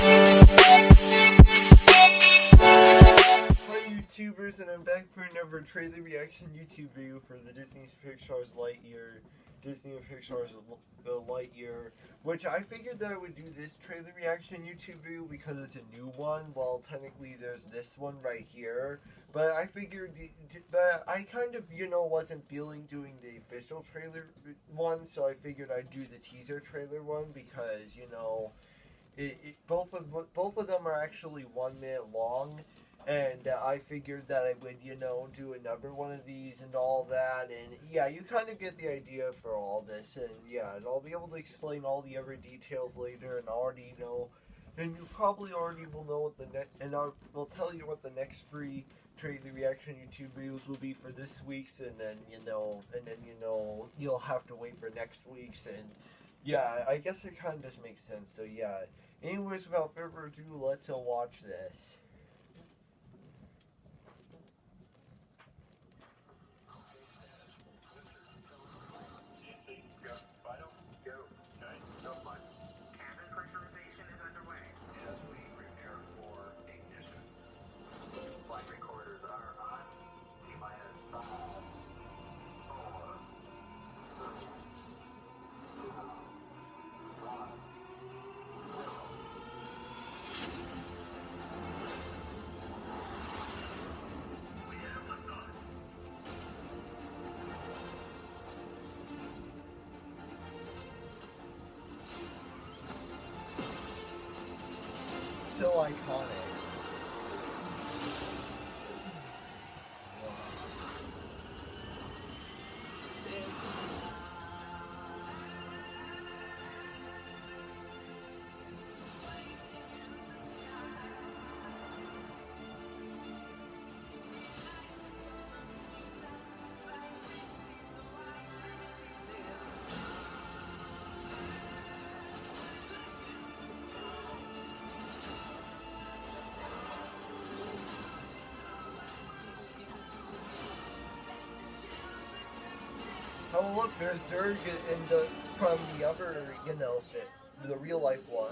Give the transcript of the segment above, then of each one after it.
Hi YouTubers, and I'm back for another trailer reaction YouTube video for the Disney Pixar's LightYear, Disney and Pixar's LightYear, which I figured that I would do this trailer reaction YouTube video because it's a new one. Well, technically there's this one right here, but I figured that I kind of, wasn't feeling doing the official trailer one, so I figured I'd do the teaser trailer one because, both of them are actually 1 minute long, and I figured that I would, do another one of these and all that, and yeah, you kind of get the idea for all this, and yeah, and I'll be able to explain all the other details later, and already know, and you probably already will know what the and I'll tell you what the next free trailer reaction YouTube videos will be for this week's, and then, you'll have to wait for next week's, and yeah, I guess it kind of just makes sense, so yeah. Anyways, without further ado, let's watch this. So iconic. Oh look, there's Zurg from the other, the real life one.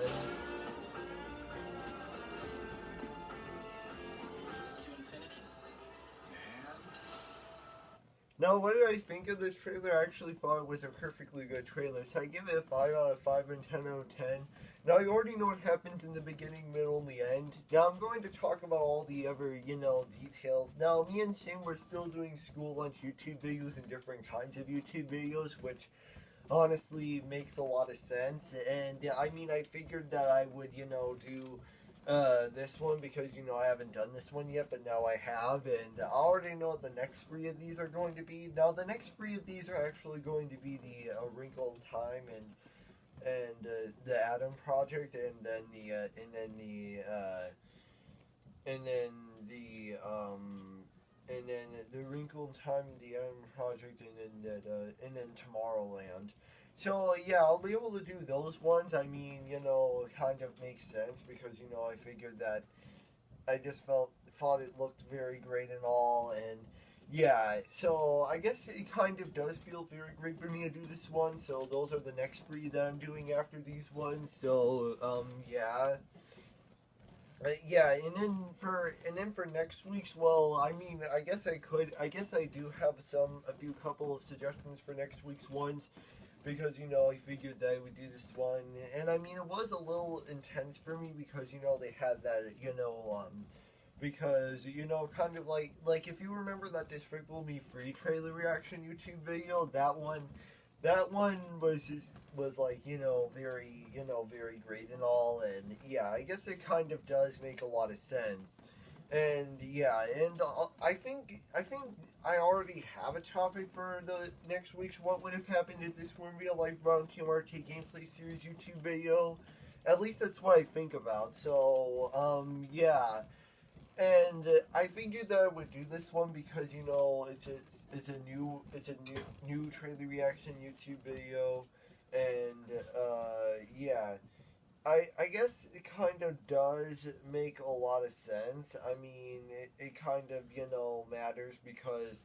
Now, what did I think of this trailer? I actually thought it was a perfectly good trailer, so I give it a 5 out of 5 and 10 out of 10. Now, you already know what happens in the beginning, middle, and the end. Now, I'm going to talk about all the other, details. Now, me and Shane were still doing school lunch YouTube videos and different kinds of YouTube videos, which honestly makes a lot of sense. And, I mean, I figured that I would, do this one because, I haven't done this one yet, but now I have, and I already know what the next 3 of these are going to be. Now, the next 3 of these are actually going to be the Wrinkle in Time and the Adam Project, and then the Wrinkle in Time, the Adam Project, and then Tomorrowland. So yeah, I'll be able to do those ones. I mean, it kind of makes sense because I figured that I just thought it looked very great and all, and yeah, so I guess it kind of does feel very great for me to do this one. So those are the next 3 that I'm doing after these ones. So yeah. Yeah, and then for next week's, well, I mean, I guess I do have a couple of suggestions for next week's ones, because, I figured that I would do this one, and I mean, it was a little intense for me, because, they had that, because, kind of like, if you remember that Despicable Me Free trailer reaction YouTube video, that one was like, very great and all, and yeah, I guess it kind of does make a lot of sense. And yeah, and I think I already have a topic for the next week's What Would Have Happened If This Were Real Life Brown Team Arcade Gameplay Series YouTube video. At least that's what I think about. So yeah. And I figured that I would do this one because it's a new trailer reaction YouTube video, and yeah, I guess it kind of does make a lot of sense. I mean, it kind of matters because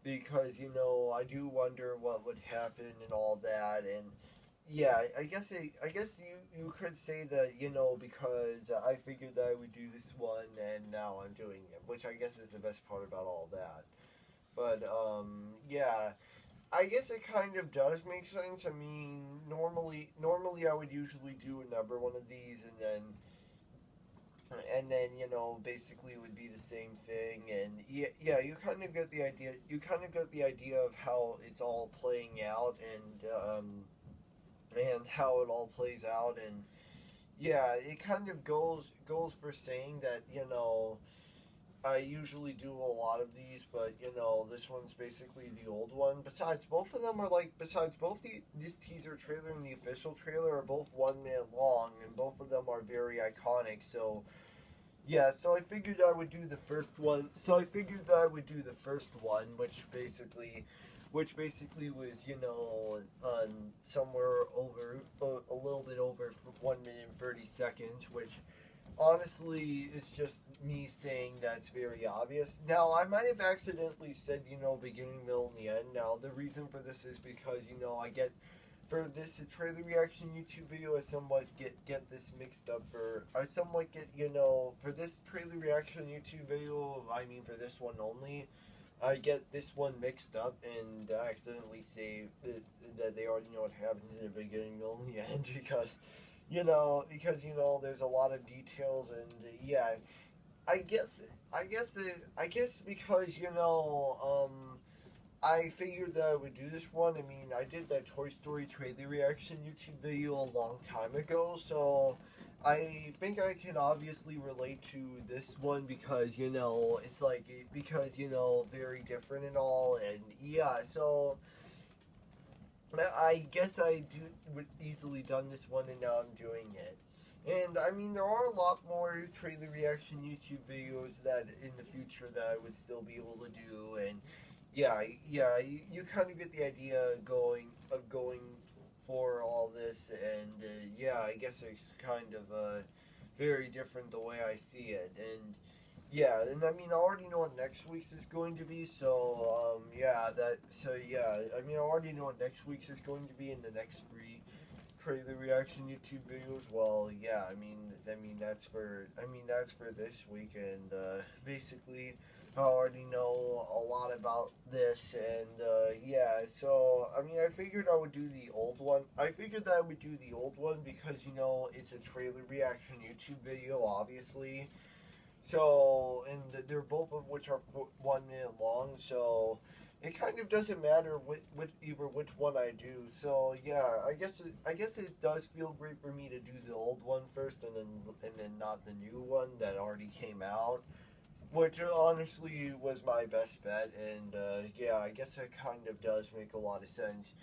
I do wonder what would happen and all that, and yeah, I guess you could say that, because I figured that I would do this one and now I'm doing it, which I guess is the best part about all that. But yeah, I guess it kind of does make sense. I mean, normally I would usually do another one of these, and then basically it would be the same thing. And yeah, you kind of get the idea. You kind of get the idea of how it's all playing out, and how it all plays out. And yeah, it kind of goes for saying that I usually do a lot of these, but this one's basically the old one. Besides, both of them are like, besides both this teaser trailer and the official trailer are both 1 minute long, and both of them are very iconic. So yeah, so I figured I would do the first one. So I figured that I would do the first one, which basically was somewhere over a little bit over 1 minute and 30 seconds, which honestly, it's just me saying that's very obvious. Now, I might have accidentally said, beginning, middle, and the end. Now, the reason for this is because, I get, for this trailer reaction YouTube video, I somewhat get this mixed up I somewhat get, for this trailer reaction YouTube video, I mean, for this one only, I get this one mixed up and accidentally say that they already know what happens in the beginning, middle, and the end because there's a lot of details. And yeah, I guess because I figured that I would do this one. I mean, I did that Toy Story trailer reaction YouTube video a long time ago, so I think I can obviously relate to this one because it's like, because very different and all. And yeah, so I guess I would easily done this one, and now I'm doing it. And I mean, there are a lot more trailer reaction YouTube videos that in the future that I would still be able to do. And yeah, you kind of get the idea going for all this. And yeah, I guess it's kind of very different the way I see it. And yeah, and I mean, I already know what next week's is going to be, so I mean, I already know what next week's is going to be in the next free trailer reaction YouTube videos. Well, yeah, that's for this week. And basically, I already know a lot about this. And yeah, so I mean, I figured I would do the old one. I figured that I would do the old one because it's a trailer reaction YouTube video, obviously. So, and they're both of which are 1 minute long, so it kind of doesn't matter which one I do. So yeah, I guess it does feel great for me to do the old one first, and then not the new one that already came out, which honestly was my best bet. And yeah, I guess it kind of does make a lot of sense.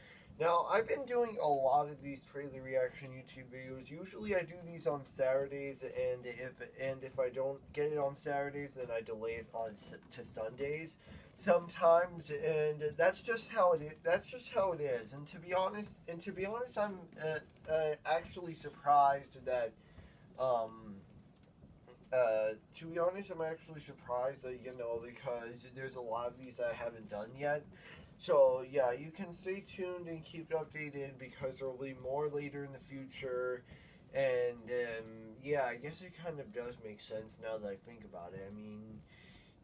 Now, I've been doing a lot of these trailer reaction YouTube videos. Usually I do these on Saturdays, and if I don't get it on Saturdays, then I delay it to Sundays sometimes. And that's just how it is. That's just how it is. And to be honest, I'm actually surprised that to be honest, I'm actually surprised that, because there's a lot of these that I haven't done yet. So yeah, you can stay tuned and keep updated because there will be more later in the future. And yeah, I guess it kind of does make sense now that I think about it. I mean,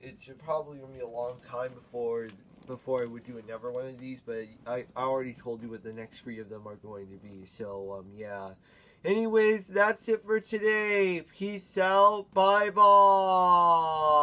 it's probably gonna be a long time before I would do another one of these, but I already told you what the next three of them are going to be. So yeah. Anyways, that's it for today. Peace out. Bye bye.